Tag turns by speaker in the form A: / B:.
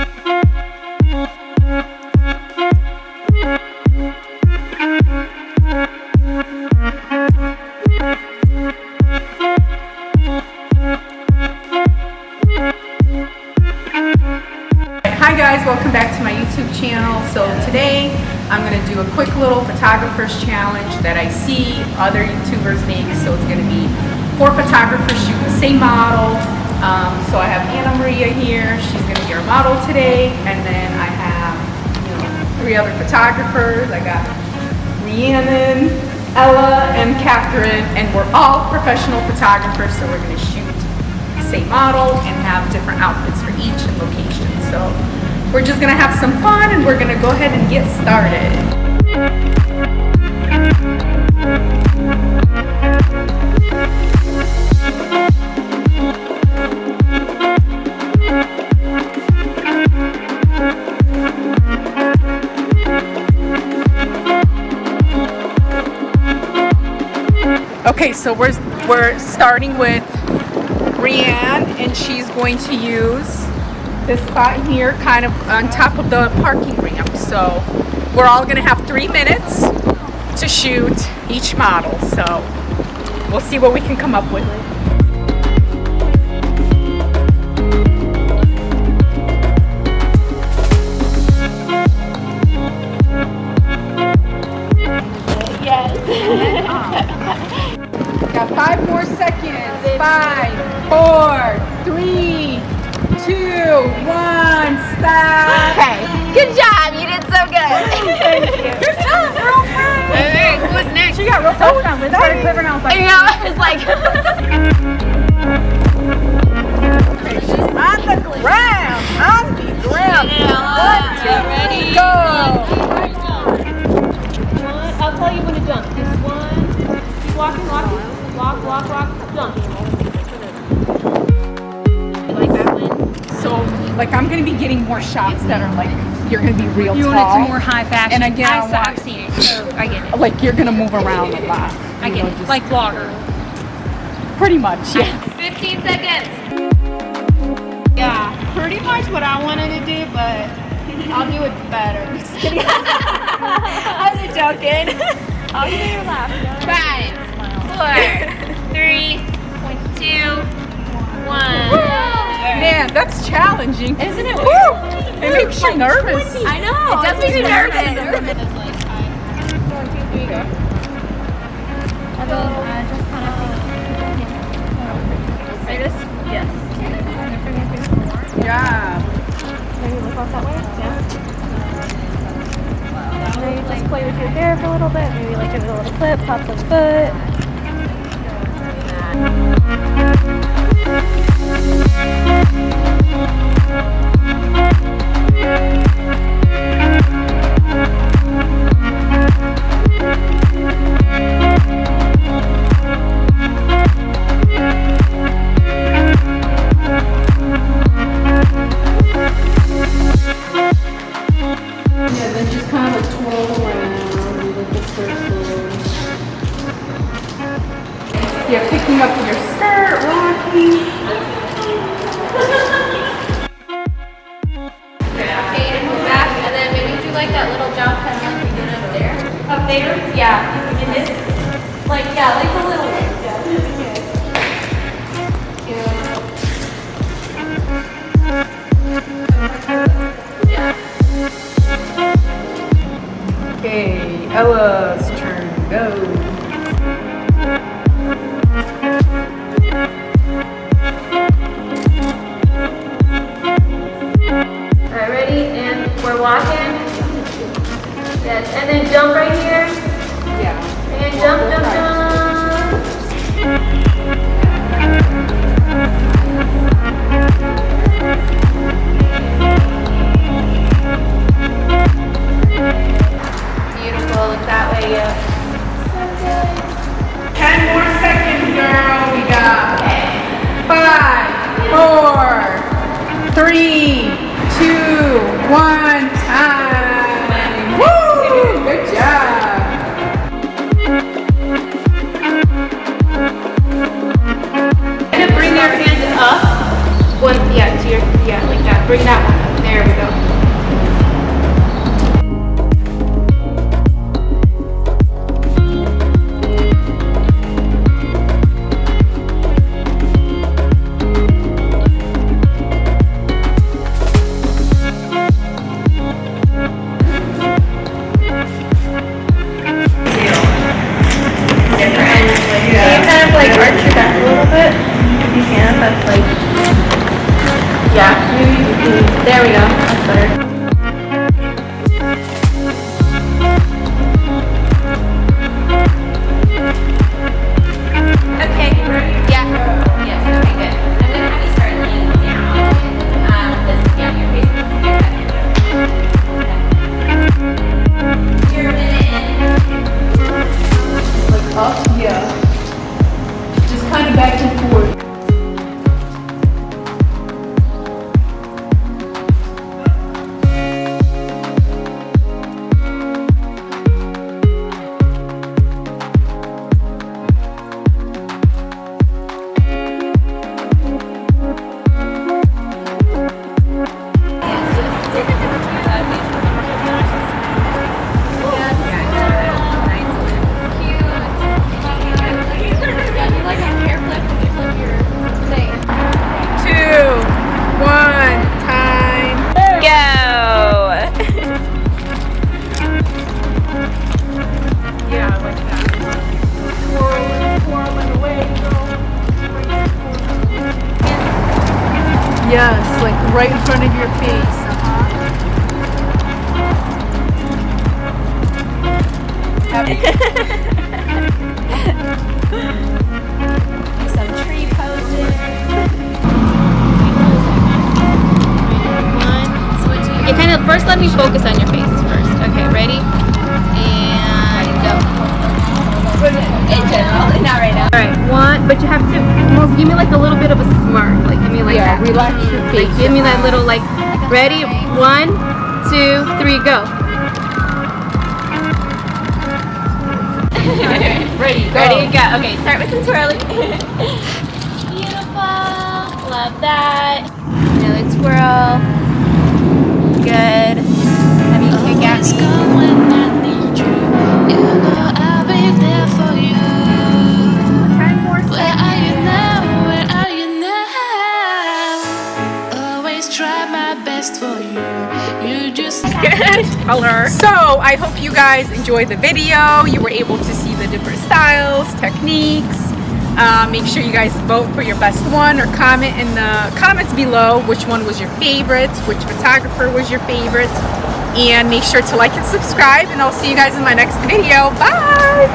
A: Hi guys, welcome back to my YouTube channel. So today I'm going to do a quick little photographer's challenge that I see other YouTubers make. So it's going to be 4 photographers shooting the same model. So I have Anna Maria here, she's going to be our model today, and then I have 3 other photographers. I got Rhiannon, Ella, and Catherine, and we're all professional photographers, so we're going to shoot the same model and have different outfits for each and location. So we're just gonna have some fun and we're gonna go ahead and get started. Okay, so we're starting with Rhiannon, and she's going to use this spot here kind of on top of the parking ramp. So we're all gonna have 3 minutes to shoot each model, so we'll see what we can come up with.
B: Yes.
A: Got 5 more seconds. 5, 4, 3, 2, 1, stop.
B: Okay. Good job. You did so good.
A: Thank you. Good job, girlfriend.
B: Alright, who was next?
A: She got real focused on it. Started quivering. I was like,
B: It's like
A: she's on the ground. On the ground. 1, 2,
B: ready?
A: go.
C: I'll tell you when to jump. Just 1. Keep walking. Walk, jump. You like that one?
A: So, like, I'm gonna be getting more shots that are like, you're gonna be real
C: You
A: tall.
C: want it to more high fashion.
A: And again,
C: I've seen it, so I get it.
A: like, you're gonna move around a lot.
C: I get it. Like vlogger.
A: Pretty much, yeah.
B: 15 seconds.
D: Yeah, pretty much what I wanted to do, but I'll do it better. Just kidding.
B: I was joking.
C: I'll give you your laugh.
B: 5, 4, 3, 2, 1.
A: Man, that's challenging.
B: Isn't it
A: Woo! It makes you nervous.
B: I know. It does make me nervous.
C: And then just kind of
B: Like this? Yes.
A: Yeah.
C: maybe look off that way. Yeah. Maybe just play with your hair for a little bit. Maybe like give it a little clip, pop the foot.
A: Yeah, then just kind of twirl around with the circles. Yeah, picking up your skirt, rocking.
B: Okay, and move back, and then maybe do like that little jump kind of like we did up there. Up there? Yeah. In this? Like, yeah, like the little one.
A: Okay, Ella's turn to go.
B: Alright, ready? And we're walking. Yes, and then jump right here.
A: Yeah.
B: And jump. Beautiful, look that way, yeah.
A: 10 more seconds, girl. We got 5, 4, 3, 2, 1, time. Woo! Good job.
C: There we go.
B: Like arch your back a little bit, if you can. That's like, yeah. There we go. That's better. Okay. Yeah. Yes. Okay. Good. And then have you start laying down. This. Yeah. Your face is your head. You're a minute in.
D: Like up, yeah. Just kind of back and forth. Yes, like right in front of your face.
B: Some tree poses.
C: Okay, kind of first let me focus on your face first. Okay, ready? And go.
B: In general, not right now.
C: Alright, one, but you have to almost give me like a little bit of a smirk. Like give me like that.
A: Relax your face.
C: Like give me that little like, ready? 1, 2, 3, go.
A: Ready, go.
C: Ready, go. Okay,
B: Start with some twirling.
C: beautiful. Love that. Another twirl. Good. Have you kick at me?
A: Color. So I hope you guys enjoyed the video. You were able to see the different styles, techniques. Make sure you guys vote for your best one or comment in the comments below which one was your favorite, which photographer was your favorite, and make sure to like and subscribe, and I'll see you guys in my next video. Bye.